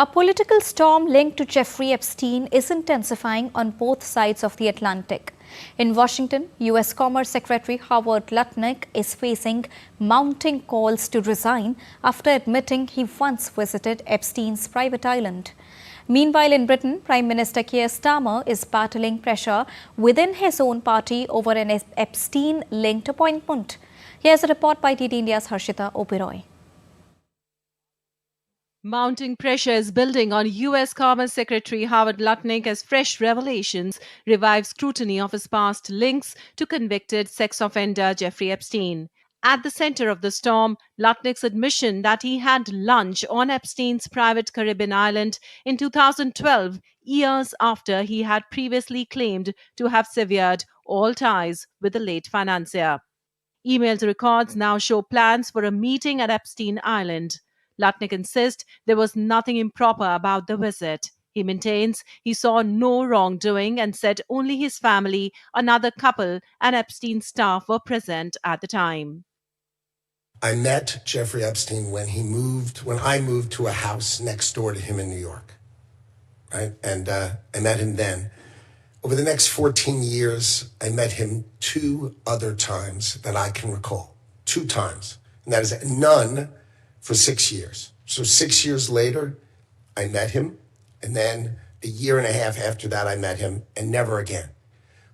A political storm linked to Jeffrey Epstein is intensifying on both sides of the Atlantic. In Washington, U.S. Commerce Secretary Howard Lutnick is facing mounting calls to resign after admitting he once visited Epstein's private island. Meanwhile, in Britain, Prime Minister Keir Starmer is battling pressure within his own party over an Epstein-linked appointment. Here's a report by DD India's Harshita Oberoi. Mounting pressure is building on U.S. Commerce Secretary Howard Lutnick as fresh revelations revive scrutiny of his past links to convicted sex offender Jeffrey Epstein. At the center of the storm, Lutnick's admission that he had lunch on Epstein's private Caribbean island in 2012, years after he had previously claimed to have severed all ties with the late financier. Emailed records now show plans for a meeting at Epstein Island. Lutnick insists there was nothing improper about the visit. He maintains he saw no wrongdoing and said only his family, another couple, and Epstein's staff were present at the time. I met Jeffrey Epstein when I moved to a house next door to him in New York, right? And I met him then. Over the next 14 years, I met him 2 other times that I can recall. 2 times. And that is none for 6 years. So 6 years later, I met him. And then a year and a half after that, I met him and never again.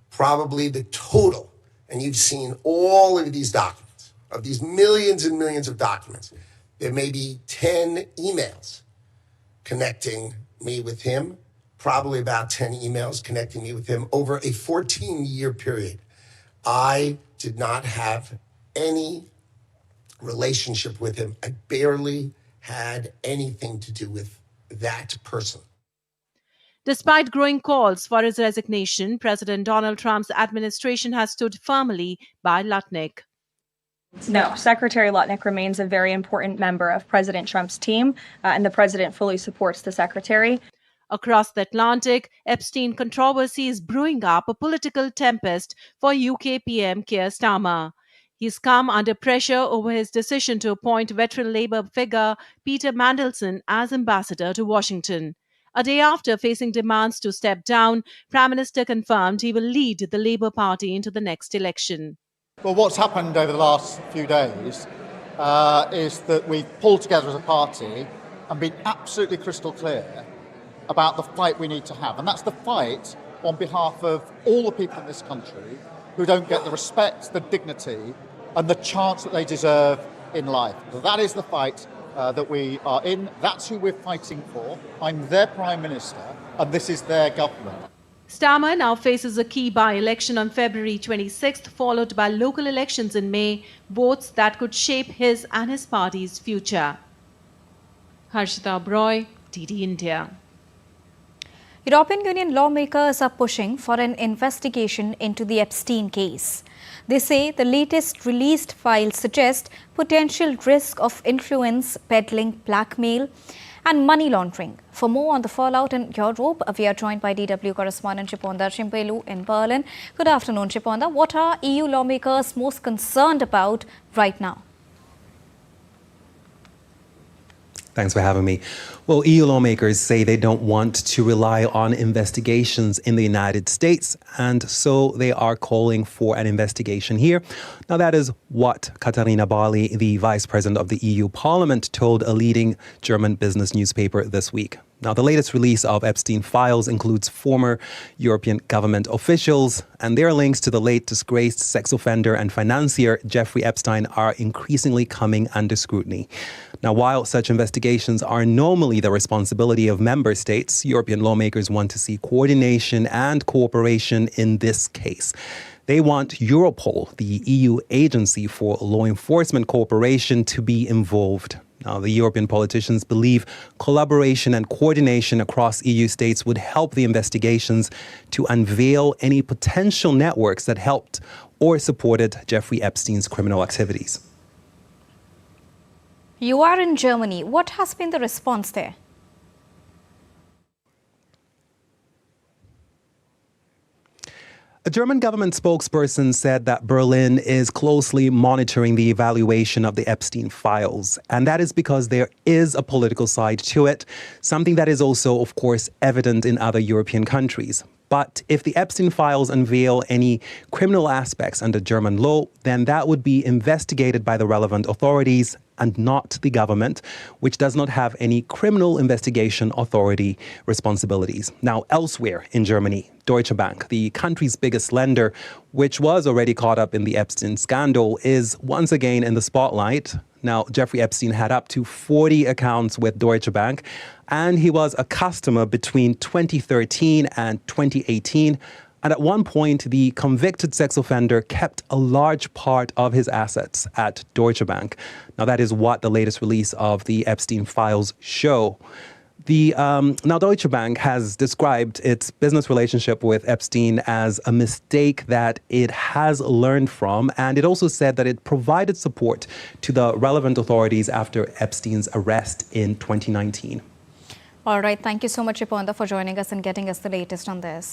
Probably the total, and you've seen all of these documents, of these millions and millions of documents, there may be 10 emails connecting me with him, probably about 10 emails connecting me with him over a 14-year period. I did not have any relationship with him. I barely had anything to do with that person. Despite growing calls for his resignation, President Donald Trump's administration has stood firmly by Lutnick. No, Secretary Lutnick remains a very important member of President Trump's team, and the president fully supports the secretary. Across the Atlantic, Epstein controversy is brewing up a political tempest for UK PM Keir Starmer. He's come under pressure over his decision to appoint veteran Labour figure Peter Mandelson as ambassador to Washington. A day after facing demands to step down, Prime Minister confirmed he will lead the Labour Party into the next election. Well, what's happened over the last few days is that we've pulled together as a party and been absolutely crystal clear about the fight we need to have. And that's the fight on behalf of all the people in this country who don't get the respect, the dignity, and the chance that they deserve in life. That is the fight that we are in. That's who we're fighting for. I'm their Prime Minister, and this is their government. Starmer now faces a key by-election on February 26th, followed by local elections in May, votes that could shape his and his party's future. Harshita Oberoi, DD India. European Union lawmakers are pushing for an investigation into the Epstein case. They say the latest released files suggest potential risk of influence peddling, blackmail and money laundering. For more on the fallout in Europe, we are joined by DW correspondent Chiponda in Berlin. Good afternoon, Chiponda. What are EU lawmakers most concerned about right now? Thanks for having me. Well, EU lawmakers say they don't want to rely on investigations in the United States, and so they are calling for an investigation here. Now, that is what Katharina Barley, the vice president of the EU Parliament, told a leading German business newspaper this week. Now, the latest release of Epstein files includes former European government officials, and their links to the late disgraced sex offender and financier Jeffrey Epstein are increasingly coming under scrutiny. Now, while such investigations are normally the responsibility of member states, European lawmakers want to see coordination and cooperation in this case. They want Europol, the EU agency for law enforcement cooperation, to be involved. Now, the European politicians believe collaboration and coordination across EU states would help the investigations to unveil any potential networks that helped or supported Jeffrey Epstein's criminal activities. You are in Germany. What has been the response there? A German government spokesperson said that Berlin is closely monitoring the evaluation of the Epstein files. And that is because there is a political side to it, something that is also, of course, evident in other European countries. But if the Epstein files unveil any criminal aspects under German law, then that would be investigated by the relevant authorities and not the government, which does not have any criminal investigation authority responsibilities. Now, elsewhere in Germany, Deutsche Bank, the country's biggest lender, which was already caught up in the Epstein scandal, is once again in the spotlight. Now, Jeffrey Epstein had up to 40 accounts with Deutsche Bank, and he was a customer between 2013 and 2018. And at one point, the convicted sex offender kept a large part of his assets at Deutsche Bank. Now, that is what the latest release of the Epstein files show. Now, Deutsche Bank has described its business relationship with Epstein as a mistake that it has learned from, and it also said that it provided support to the relevant authorities after Epstein's arrest in 2019. All right. Thank you so much, Iponda, for joining us and getting us the latest on this.